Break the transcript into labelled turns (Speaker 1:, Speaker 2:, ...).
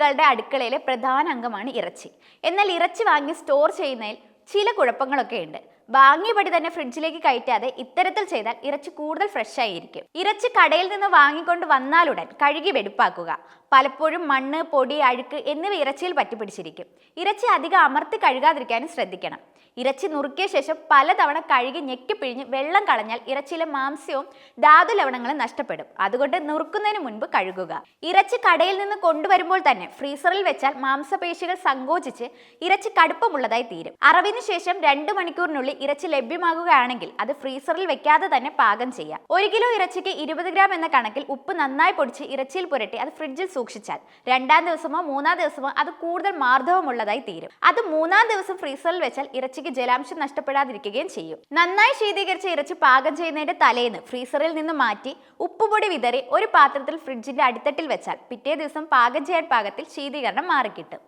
Speaker 1: വീടുകളുടെ അടുക്കളയിലെ പ്രധാന അംഗമാണ് ഇറച്ചി. എന്നാൽ ഇറച്ചി വാങ്ങി സ്റ്റോർ ചെയ്യുന്നതിൽ ചില കുഴപ്പങ്ങളൊക്കെ ഉണ്ട്. വാങ്ങിയപടി തന്നെ ഫ്രിഡ്ജിലേക്ക് കയറ്റാതെ ഇത്തരത്തിൽ ചെയ്താൽ ഇറച്ചി കൂടുതൽ ഫ്രഷ് ആയിരിക്കും. ഇറച്ചി കടയിൽ നിന്ന് വാങ്ങിക്കൊണ്ട് വന്നാലുടൻ കഴുകി വെടുപ്പാക്കുക. പലപ്പോഴും മണ്ണ്, പൊടി, അഴുക്ക് എന്നിവ ഇറച്ചിയിൽ പറ്റിപ്പിടിച്ചിരിക്കും. ഇറച്ചി അധികം അമർത്തി കഴുകാതിരിക്കാനും ശ്രദ്ധിക്കണം. ഇറച്ചി നുറുക്കിയ ശേഷം പലതവണ കഴുകി ഞെക്കിപ്പിഴിഞ്ഞ് വെള്ളം കളഞ്ഞാൽ ഇറച്ചിയിലെ മാംസ്യവും ധാതു ലവണങ്ങളും നഷ്ടപ്പെടും. അതുകൊണ്ട് നുറുക്കുന്നതിന് മുൻപ് കഴുകുക. ഇറച്ചി കടയിൽ നിന്ന് കൊണ്ടുവരുമ്പോൾ തന്നെ ഫ്രീസറിൽ വെച്ചാൽ മാംസപേശികൾ സങ്കോചിച്ച് ഇറച്ചി കടുപ്പമുള്ളതായി തീരും. അറവിന് ശേഷം 2 മണിക്കൂറിനുള്ളിൽ ഇറച്ചി ലഭ്യമാകുകയാണെങ്കിൽ അത് ഫ്രീസറിൽ വെക്കാതെ തന്നെ പാകം ചെയ്യാം. 1 കിലോ ഇറച്ചിക്ക് 20 ഗ്രാം എന്ന കണക്കിൽ ഉപ്പ് നന്നായി പൊടിച്ച് ഇറച്ചിയിൽ പുരട്ടി അത് ഫ്രിഡ്ജിൽ സൂക്ഷിച്ചാൽ 2-ാം ദിവസമോ 3-ാം ദിവസമോ അത് കൂടുതൽ മാർദ്ദവമുള്ളതായി തീരും. അത് 3-ാം ദിവസം ഫ്രീസറിൽ വെച്ചാൽ ഇറച്ചിക്ക് ജലാംശം നഷ്ടപ്പെടാതിരിക്കുകയും ചെയ്യും. നന്നായി ശീതീകരിച്ച ഇറച്ചി പാകം ചെയ്യുന്നതിന്റെ തലേന്ന് ഫ്രീസറിൽ നിന്ന് മാറ്റി ഉപ്പുപൊടി വിതറി ഒരു പാത്രത്തിൽ ഫ്രിഡ്ജിന്റെ അടിത്തട്ടിൽ വെച്ചാൽ പിറ്റേ ദിവസം പാകം ചെയ്യാൻ പാകത്തിൽ ശീതീകരണം മാറിക്കിട്ടും.